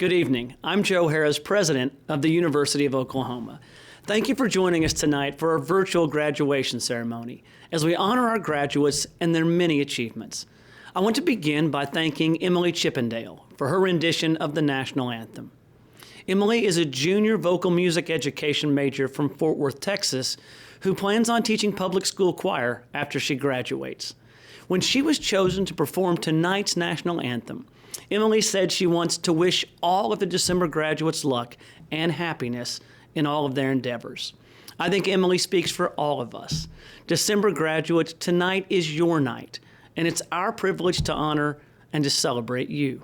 Good evening. I'm Joe Harris, president of the University of Oklahoma. Thank you for joining us tonight for our virtual graduation ceremony as we honor our graduates and their many achievements. I want to begin by thanking Emily Chippendale for her rendition of the national anthem. Emily is a junior vocal music education major from Fort Worth, Texas, who plans on teaching public school choir after she graduates. When she was chosen to perform tonight's national anthem, Emily said she wants to wish all of the December graduates luck and happiness in all of their endeavors. I think Emily speaks for all of us. December graduates, tonight is your night, and it's our privilege to honor and to celebrate you.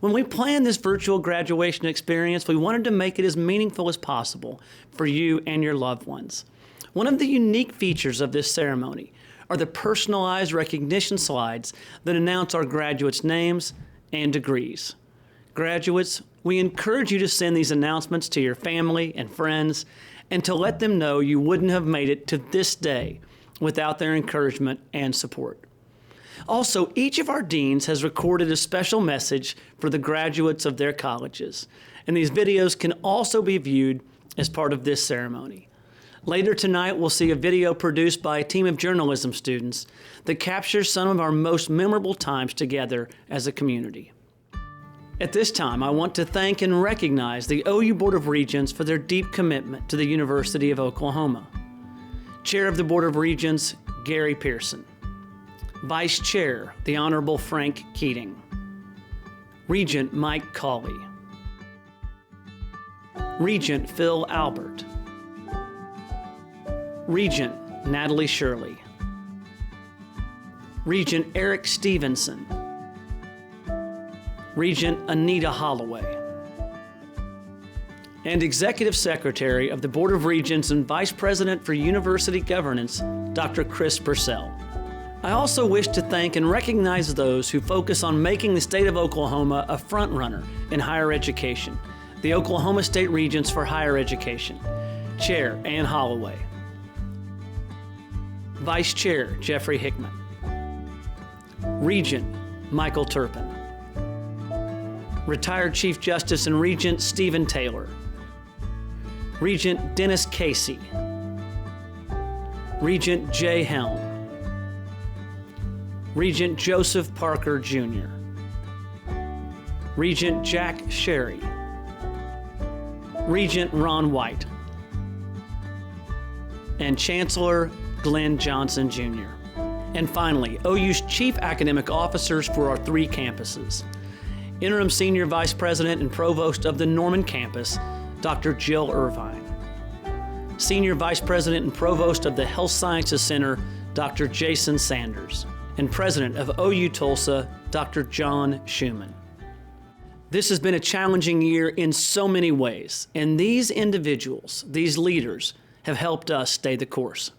When we planned this virtual graduation experience, we wanted to make it as meaningful as possible for you and your loved ones. One of the unique features of this ceremony are the personalized recognition slides that announce our graduates' names and degrees. Graduates, we encourage you to send these announcements to your family and friends and to let them know you wouldn't have made it to this day without their encouragement and support. Also, each of our deans has recorded a special message for the graduates of their colleges, and these videos can also be viewed as part of this ceremony. Later tonight, we'll see a video produced by a team of journalism students that captures some of our most memorable times together as a community. At this time, I want to thank and recognize the OU Board of Regents for their deep commitment to the University of Oklahoma. Chair of the Board of Regents, Gary Pearson. Vice Chair, the Honorable Frank Keating. Regent Mike Cawley. Regent Phil Albert. Regent Natalie Shirley. Regent Eric Stevenson. Regent Anita Holloway. And Executive Secretary of the Board of Regents and Vice President for University Governance, Dr. Chris Purcell. I also wish to thank and recognize those who focus on making the state of Oklahoma a front-runner in higher education, the Oklahoma State Regents for Higher Education, Chair Ann Holloway, Vice Chair Jeffrey Hickman, Regent Michael Turpin, Retired Chief Justice and Regent Stephen Taylor, Regent Dennis Casey, Regent Jay Helm, Regent Joseph Parker Jr., Regent Jack Sherry, Regent Ron White, and Chancellor Glenn Johnson Jr. And finally, OU's Chief Academic Officers for our 3 campuses. Interim Senior Vice President and Provost of the Norman Campus, Dr. Jill Irvine. Senior Vice President and Provost of the Health Sciences Center, Dr. Jason Sanders. And President of OU Tulsa, Dr. John Schumann. This has been a challenging year in so many ways, and these individuals, these leaders, have helped us stay the course.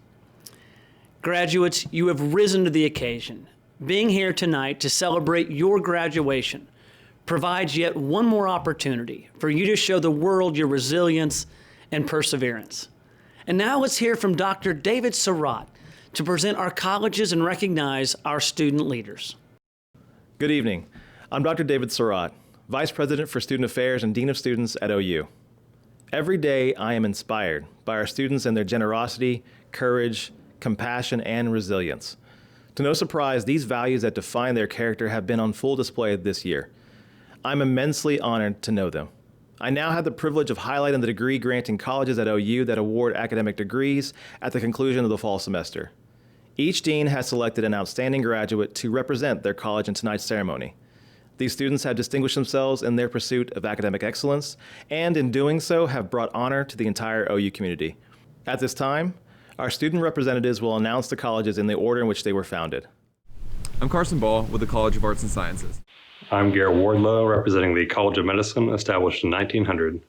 Graduates, you have risen to the occasion. Being here tonight to celebrate your graduation provides yet one more opportunity for you to show the world your resilience and perseverance. And now let's hear from Dr. David Surratt to present our colleges and recognize our student leaders. Good evening. I'm Dr. David Surratt, Vice President for Student Affairs and Dean of Students at OU. Every day I am inspired by our students and their generosity, courage, compassion, and resilience. To no surprise, these values that define their character have been on full display this year. I'm immensely honored to know them. I now have the privilege of highlighting the degree-granting colleges at OU that award academic degrees at the conclusion of the fall semester. Each dean has selected an outstanding graduate to represent their college in tonight's ceremony. These students have distinguished themselves in their pursuit of academic excellence, and in doing so have brought honor to the entire OU community. At this time, our student representatives will announce the colleges in the order in which they were founded. I'm Carson Ball with the College of Arts and Sciences. I'm Garrett Wardlow, representing the College of Medicine, established in 1900.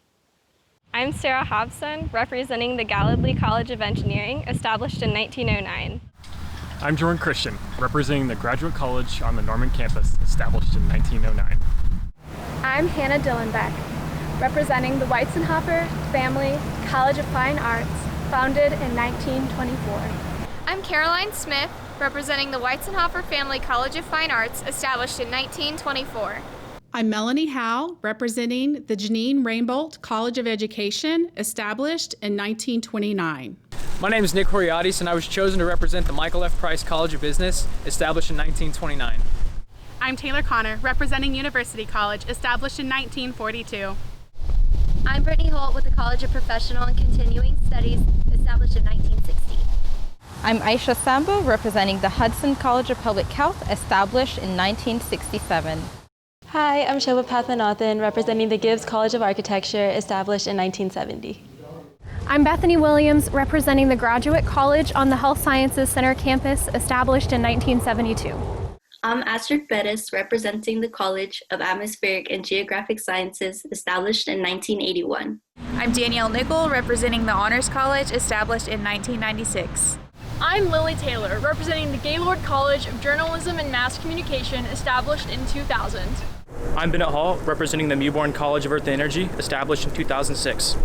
I'm Sarah Hobson, representing the Gallaudet College of Engineering, established in 1909. I'm Jordan Christian, representing the Graduate College on the Norman campus, established in 1909. I'm Hannah Dillenbeck, representing the Weizenhofer Family College of Fine Arts, founded in 1924. I'm Caroline Smith, representing the Weizenhofer Family College of Fine Arts, established in 1924. I'm Melanie Howe, representing the Janine Rainbolt College of Education, established in 1929. My name is Nick Horiadis, and I was chosen to represent the Michael F. Price College of Business, established in 1929. I'm Taylor Connor, representing University College, established in 1942. I'm Brittany Holt with the College of Professional and Continuing Studies, established in 1960. I'm Aisha Sambo, representing the Hudson College of Public Health, established in 1967. Hi, I'm Shobha Pathanathan, representing the Gibbs College of Architecture, established in 1970. I'm Bethany Williams, representing the Graduate College on the Health Sciences Center campus, established in 1972. I'm Astrid Bettis, representing the College of Atmospheric and Geographic Sciences, established in 1981. I'm Danielle Nickel, representing the Honors College, established in 1996. I'm Lily Taylor, representing the Gaylord College of Journalism and Mass Communication, established in 2000. I'm Bennett Hall, representing the Mewborn College of Earth and Energy, established in 2006.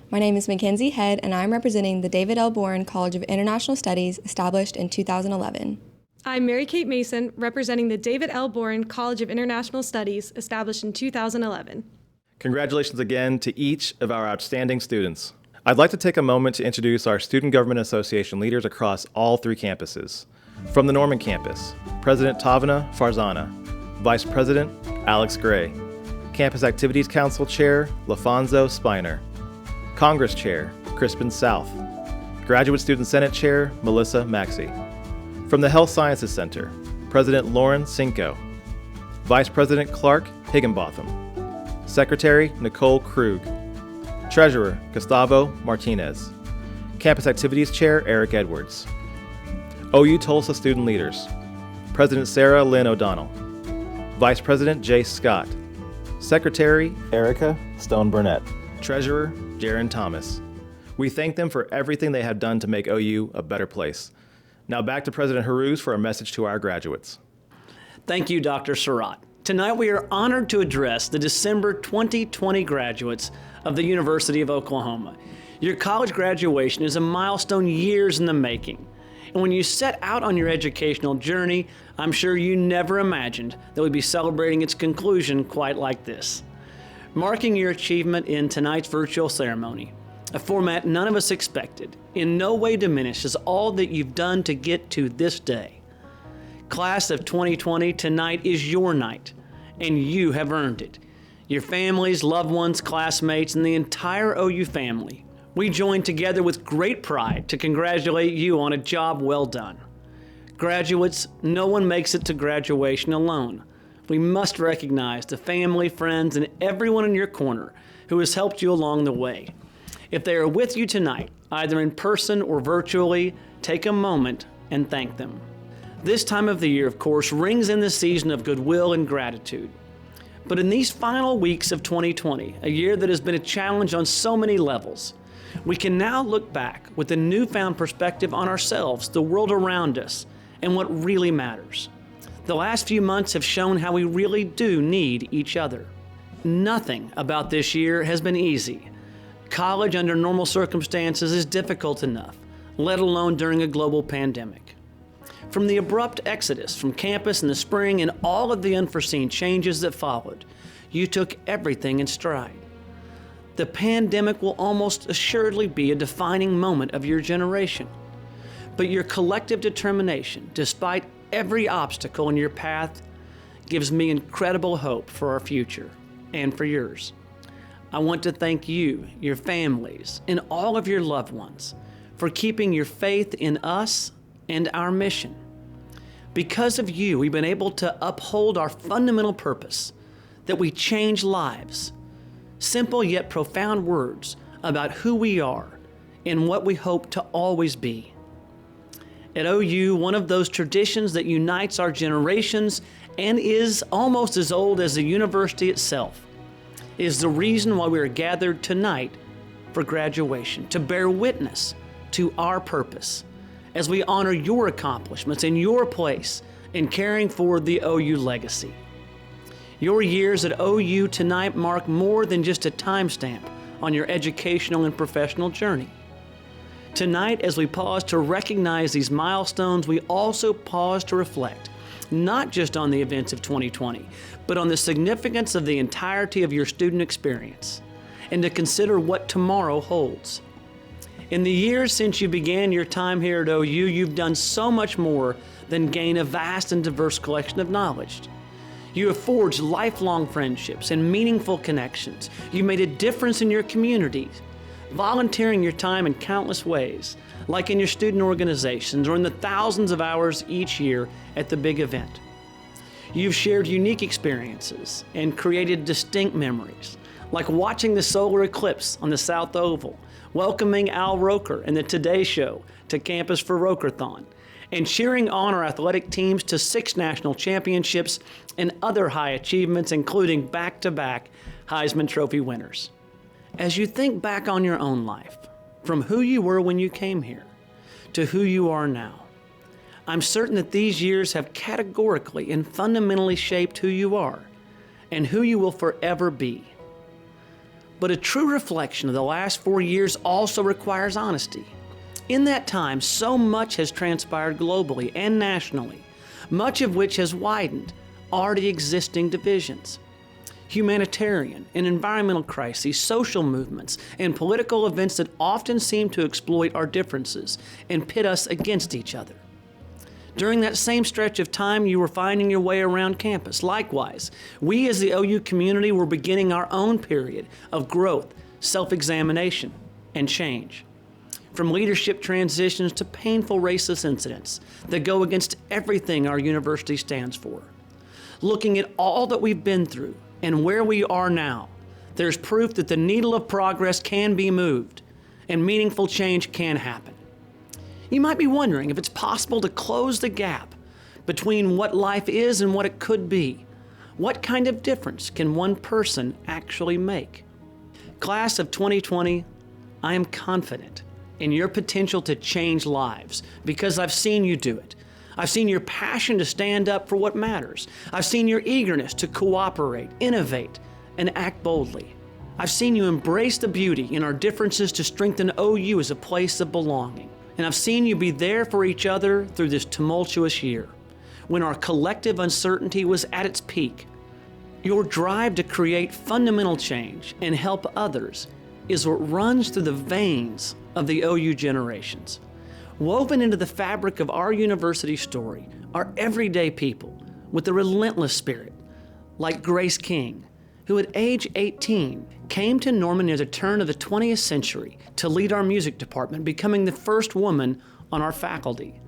My name is Mackenzie Head, and I'm representing the David L. Bourne College of International Studies, established in 2011. I'm Mary Kate Mason, representing the David L. Bourne College of International Studies, established in 2011. Congratulations again to each of our outstanding students. I'd like to take a moment to introduce our Student Government Association leaders across all three campuses. From the Norman campus, President Tavana Farzana, Vice President Alex Gray, Campus Activities Council Chair LaFonso Spiner, Congress Chair Crispin South, Graduate Student Senate Chair Melissa Maxey. From the Health Sciences Center, President Lauren Cinco, Vice President Clark Higginbotham, Secretary Nicole Krug, Treasurer Gustavo Martinez, Campus Activities Chair Eric Edwards. OU Tulsa Student Leaders, President Sarah Lynn O'Donnell, Vice President Jace Scott, Secretary Erica Stone Burnett, Treasurer Jaron Thomas. We thank them for everything they have done to make OU a better place. Now back to President Haruz for a message to our graduates. Thank you, Dr. Surratt. Tonight we are honored to address the December 2020 graduates of the University of Oklahoma. Your college graduation is a milestone years in the making. And when you set out on your educational journey, I'm sure you never imagined that we'd be celebrating its conclusion quite like this. Marking your achievement in tonight's virtual ceremony, a format none of us expected, in no way diminishes all that you've done to get to this day. Class of 2020, tonight is your night, and you have earned it. Your families, loved ones, classmates, and the entire OU family, we join together with great pride to congratulate you on a job well done. Graduates, no one makes it to graduation alone. We must recognize the family, friends, and everyone in your corner who has helped you along the way. If they are with you tonight, either in person or virtually, take a moment and thank them. This time of the year, of course, rings in the season of goodwill and gratitude. But in these final weeks of 2020, a year that has been a challenge on so many levels, we can now look back with a newfound perspective on ourselves, the world around us, and what really matters. The last few months have shown how we really do need each other. Nothing about this year has been easy. College under normal circumstances is difficult enough, let alone during a global pandemic. From the abrupt exodus from campus in the spring and all of the unforeseen changes that followed, you took everything in stride. The pandemic will almost assuredly be a defining moment of your generation. But your collective determination, despite every obstacle in your path, gives me incredible hope for our future and for yours. I want to thank you, your families, and all of your loved ones for keeping your faith in us and our mission. Because of you, we've been able to uphold our fundamental purpose, that we change lives. Simple yet profound words about who we are and what we hope to always be. At OU, one of those traditions that unites our generations and is almost as old as the university itself is the reason why we are gathered tonight for graduation, to bear witness to our purpose as we honor your accomplishments and your place in carrying forward the OU legacy. Your years at OU tonight mark more than just a timestamp on your educational and professional journey. Tonight, as we pause to recognize these milestones, we also pause to reflect not just on the events of 2020, but on the significance of the entirety of your student experience, and to consider what tomorrow holds. In the years since you began your time here at OU, you've done so much more than gain a vast and diverse collection of knowledge. You have forged lifelong friendships and meaningful connections. You made a difference in your communities, volunteering your time in countless ways, like in your student organizations or in the thousands of hours each year at the big event. You've shared unique experiences and created distinct memories, like watching the solar eclipse on the South Oval, welcoming Al Roker and the Today Show to campus for Rokerthon, and cheering on our athletic teams to 6 national championships and other high achievements, including back-to-back Heisman Trophy winners. As you think back on your own life, from who you were when you came here to who you are now, I'm certain that these years have categorically and fundamentally shaped who you are and who you will forever be. But a true reflection of the last 4 years also requires honesty. In that time, so much has transpired globally and nationally, much of which has widened already existing divisions. Humanitarian and environmental crises, social movements, and political events that often seem to exploit our differences and pit us against each other. During that same stretch of time, you were finding your way around campus. Likewise, we as the OU community were beginning our own period of growth, self-examination, and change. From leadership transitions to painful racist incidents that go against everything our university stands for. Looking at all that we've been through and where we are now, there's proof that the needle of progress can be moved and meaningful change can happen. You might be wondering if it's possible to close the gap between what life is and what it could be. What kind of difference can one person actually make? Class of 2020, I am confident in your potential to change lives because I've seen you do it. I've seen your passion to stand up for what matters. I've seen your eagerness to cooperate, innovate, and act boldly. I've seen you embrace the beauty in our differences to strengthen OU as a place of belonging. And I've seen you be there for each other through this tumultuous year, when our collective uncertainty was at its peak. Your drive to create fundamental change and help others is what runs through the veins of the OU generations. Woven into the fabric of our university story are everyday people with a relentless spirit, like Grace King, who at age 18 came to Norman near the turn of the 20th century to lead our music department, becoming the first woman on our faculty.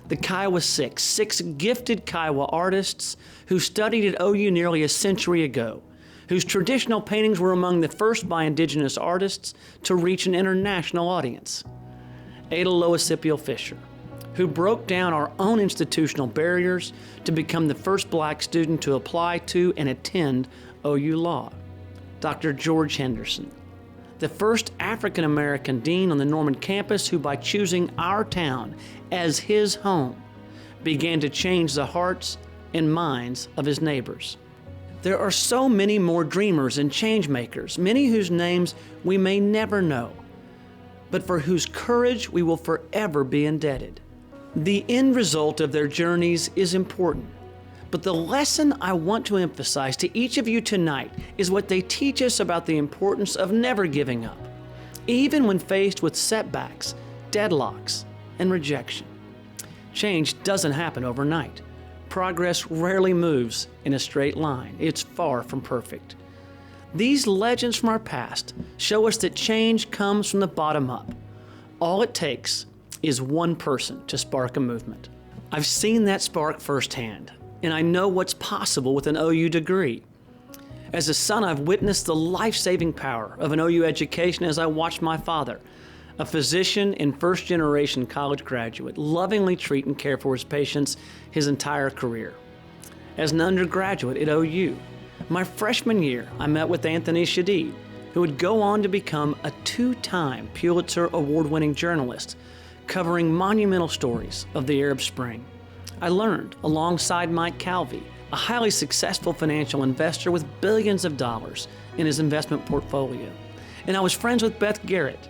The Kiowa six gifted Kiowa artists who studied at OU nearly a century ago, whose traditional paintings were among the first by indigenous artists to reach an international audience. Ada Loisipio Fisher, who broke down our own institutional barriers to become the first Black student to apply to and attend OU Law. Dr. George Henderson, the first African American dean on the Norman campus who, by choosing our town as his home, began to change the hearts and minds of his neighbors. There are so many more dreamers and change makers, many whose names we may never know, but for whose courage we will forever be indebted. The end result of their journeys is important, but the lesson I want to emphasize to each of you tonight is what they teach us about the importance of never giving up, even when faced with setbacks, deadlocks, and rejection. Change doesn't happen overnight. Progress rarely moves in a straight line. It's far from perfect. These legends from our past show us that change comes from the bottom up. All it takes is one person to spark a movement. I've seen that spark firsthand, and I know what's possible with an OU degree. As a son, I've witnessed the life-saving power of an OU education as I watched my father, a physician and first-generation college graduate, lovingly treat and care for his patients his entire career. As an undergraduate at OU, my freshman year, I met with Anthony Shadid, who would go on to become a 2-time Pulitzer Award-winning journalist, covering monumental stories of the Arab Spring. I learned, alongside Mike Calvey, a highly successful financial investor with billions of dollars in his investment portfolio. And I was friends with Beth Garrett,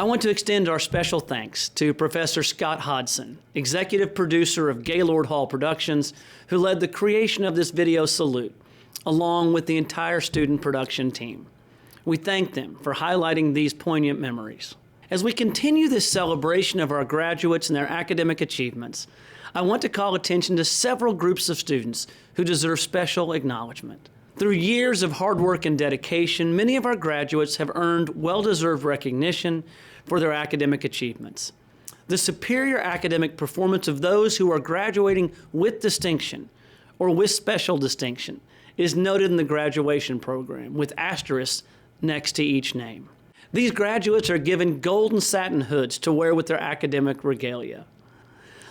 I want to extend our special thanks to Professor Scott Hodson, executive producer of Gaylord Hall Productions, who led the creation of this video salute, along with the entire student production team. We thank them for highlighting these poignant memories. As we continue this celebration of our graduates and their academic achievements, I want to call attention to several groups of students who deserve special acknowledgement. Through years of hard work and dedication, many of our graduates have earned well-deserved recognition for their academic achievements. The superior academic performance of those who are graduating with distinction or with special distinction is noted in the graduation program with asterisks next to each name. These graduates are given golden satin hoods to wear with their academic regalia.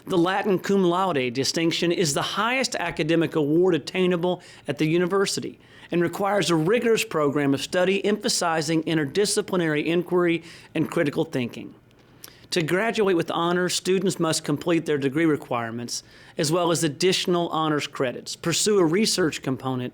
The Latin cum laude distinction is the highest academic award attainable at the university and requires a rigorous program of study emphasizing interdisciplinary inquiry and critical thinking. To graduate with honors, students must complete their degree requirements as well as additional honors credits, pursue a research component,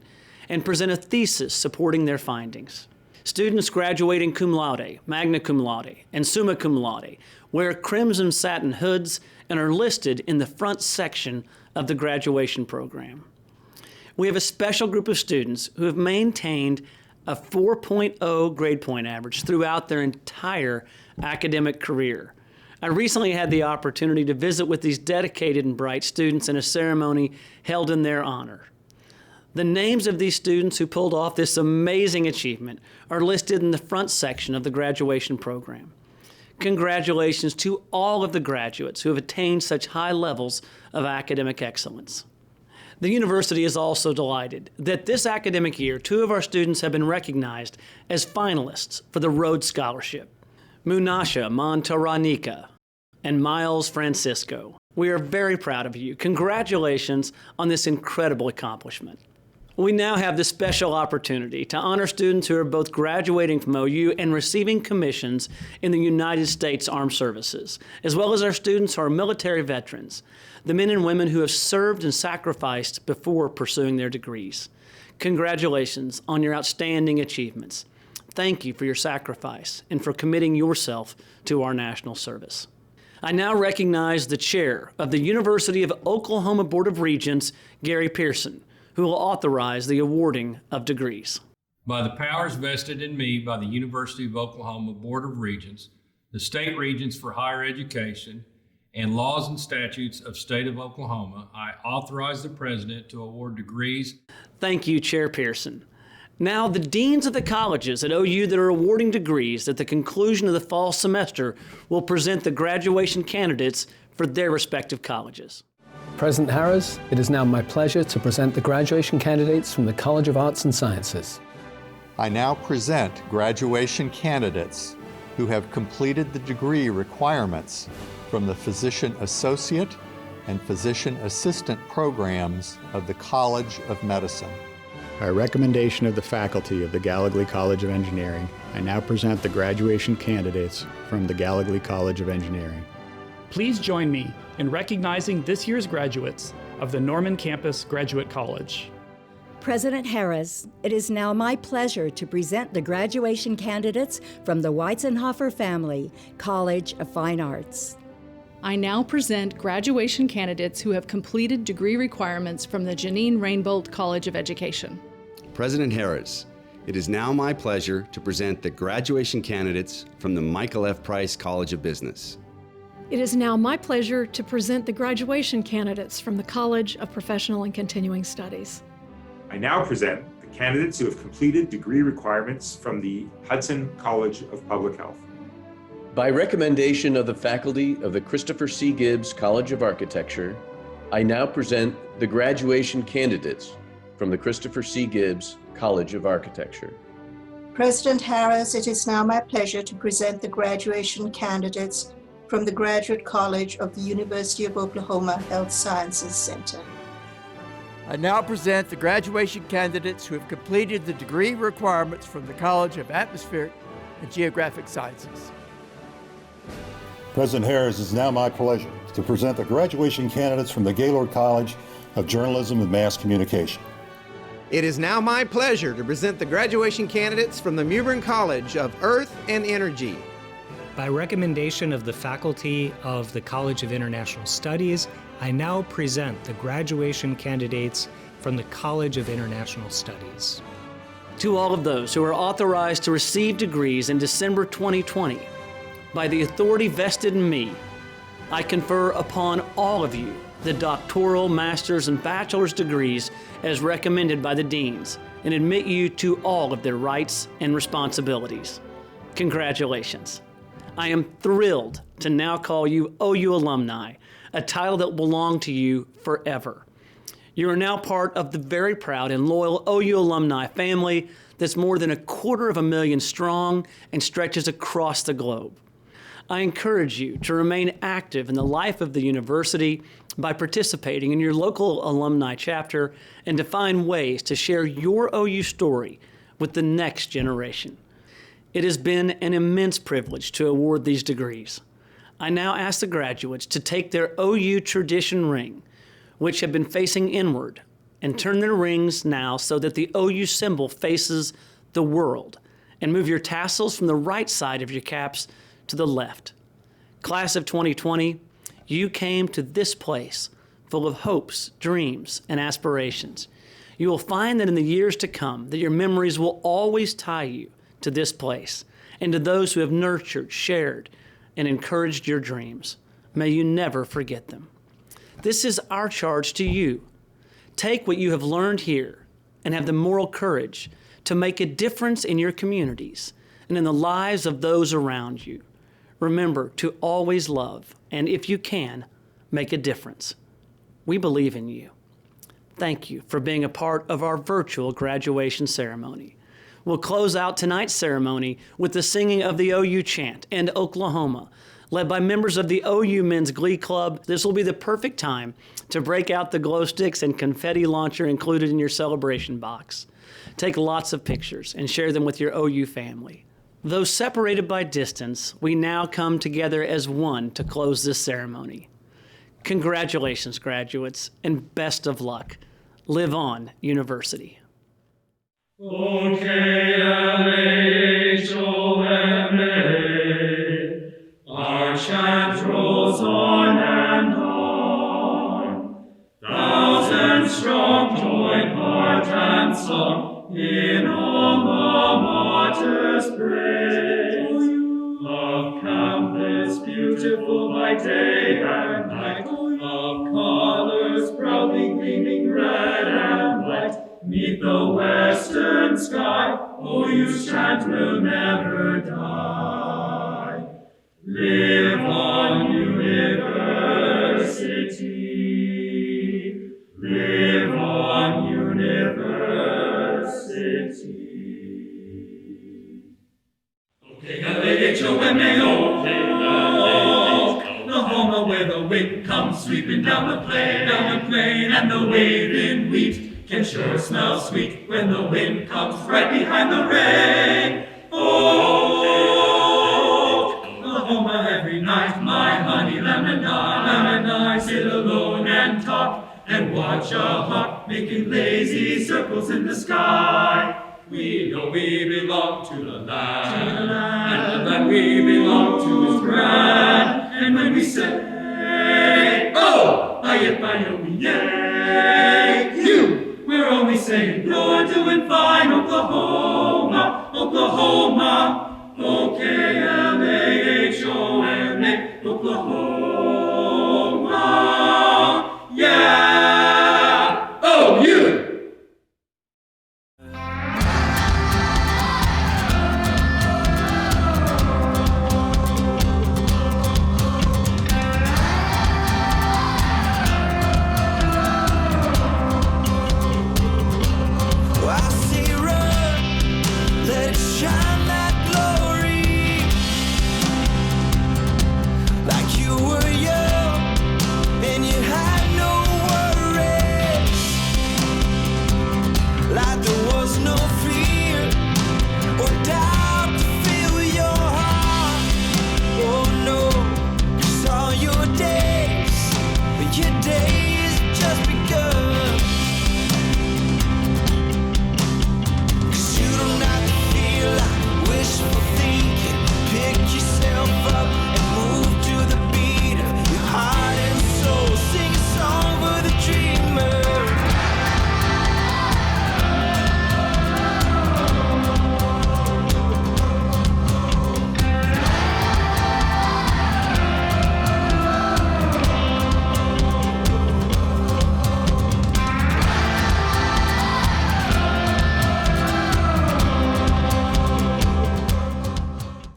and present a thesis supporting their findings. Students graduating cum laude, magna cum laude, and summa cum laude wear crimson satin hoods and are listed in the front section of the graduation program. We have a special group of students who have maintained a 4.0 grade point average throughout their entire academic career. I recently had the opportunity to visit with these dedicated and bright students in a ceremony held in their honor. The names of these students who pulled off this amazing achievement are listed in the front section of the graduation program. Congratulations to all of the graduates who have attained such high levels of academic excellence. The university is also delighted that this academic year, 2 of our students have been recognized as finalists for the Rhodes Scholarship, Munasha Montaranika and Miles Francisco. We are very proud of you. Congratulations on this incredible accomplishment. We now have the special opportunity to honor students who are both graduating from OU and receiving commissions in the United States Armed Services, as well as our students who are military veterans, the men and women who have served and sacrificed before pursuing their degrees. Congratulations on your outstanding achievements. Thank you for your sacrifice and for committing yourself to our national service. I now recognize the chair of the University of Oklahoma Board of Regents, Gary Pearson, who will authorize the awarding of degrees. By the powers vested in me by the University of Oklahoma Board of Regents, the State Regents for Higher Education, and laws and statutes of State of Oklahoma, I authorize the President to award degrees. Thank you, Chair Pearson. Now, the deans of the colleges at OU that are awarding degrees at the conclusion of the fall semester will present the graduation candidates for their respective colleges. President Harris, it is now my pleasure to present the graduation candidates from the College of Arts and Sciences. I now present graduation candidates who have completed the degree requirements from the Physician Associate and Physician Assistant programs of the College of Medicine. By recommendation of the faculty of the Gallagly College of Engineering, I now present the graduation candidates from the Gallagly College of Engineering. Please join me in recognizing this year's graduates of the Norman Campus Graduate College. President Harris, it is now my pleasure to present the graduation candidates from the Weizenhofer family, College of Fine Arts. I now present graduation candidates who have completed degree requirements from the Janine Rainbolt College of Education. President Harris, it is now my pleasure to present the graduation candidates from the Michael F. Price College of Business. It is now my pleasure to present the graduation candidates from the College of Professional and Continuing Studies. I now present the candidates who have completed degree requirements from the Hudson College of Public Health. By recommendation of the faculty of the Christopher C. Gibbs College of Architecture, I now present the graduation candidates from the Christopher C. Gibbs College of Architecture. President Harris, it is now my pleasure to present the graduation candidates from the Graduate College of the University of Oklahoma Health Sciences Center. I now present the graduation candidates who have completed the degree requirements from the College of Atmospheric and Geographic Sciences. President Harris, it is now my pleasure to present the graduation candidates from the Gaylord College of Journalism and Mass Communication. It is now my pleasure to present the graduation candidates from the Mewburn College of Earth and Energy. By recommendation of the faculty of the College of International Studies, I now present the graduation candidates from the College of International Studies. To all of those who are authorized to receive degrees in December 2020, by the authority vested in me, I confer upon all of you the doctoral, master's, and bachelor's degrees as recommended by the deans and admit you to all of their rights and responsibilities. Congratulations. I am thrilled to now call you OU alumni, a title that will belong to you forever. You are now part of the very proud and loyal OU alumni family that's more than 250,000 strong and stretches across the globe. I encourage you to remain active in the life of the university by participating in your local alumni chapter and to find ways to share your OU story with the next generation. It has been an immense privilege to award these degrees. I now ask the graduates to take their OU tradition ring, which have been facing inward, and turn their rings now so that the OU symbol faces the world, and move your tassels from the right side of your caps to the left. Class of 2020, you came to this place full of hopes, dreams, and aspirations. You will find that in the years to come that your memories will always tie you to this place and to those who have nurtured, shared, and encouraged your dreams. May you never forget them. This is our charge to you. Take what you have learned here and have the moral courage to make a difference in your communities and in the lives of those around you. Remember to always love, and if you can, make a difference. We believe in you. Thank you for being a part of our virtual graduation ceremony. We'll close out tonight's ceremony with the singing of the OU chant and Oklahoma, led by members of the OU Men's Glee Club. This will be the perfect time to break out the glow sticks and confetti launcher included in your celebration box. Take lots of pictures and share them with your OU family. Though separated by distance, we now come together as one to close this ceremony. Congratulations, graduates, and best of luck. Live on, University. O-K-L-A-H-O-M-A, our chant rolls on and on. Thousand strong join heart and song in alma mater's praise. Of campus beautiful by day and night, of colors proudly gleaming red and white. 'Neath the western sky, OU's chant will never die. Live on, University. Live on, University. O-K-L-A-H-O-M-A-O, Oklahoma, where the wind comes sweeping down the plain, and the waving wheat can sure smell sweet when the wind comes right behind the rain. Oh, Oklahoma, every night, my honey lamb and I sit alone and talk and watch a hawk making lazy circles in the sky. We know we belong to the land, and the land we belong to is grand. And when we say, oh, yay, you, we're only saying you're doing fine, Oklahoma, Oklahoma, O-K-L-A-H-O-M-A, Oklahoma, yeah, oh, you. Your days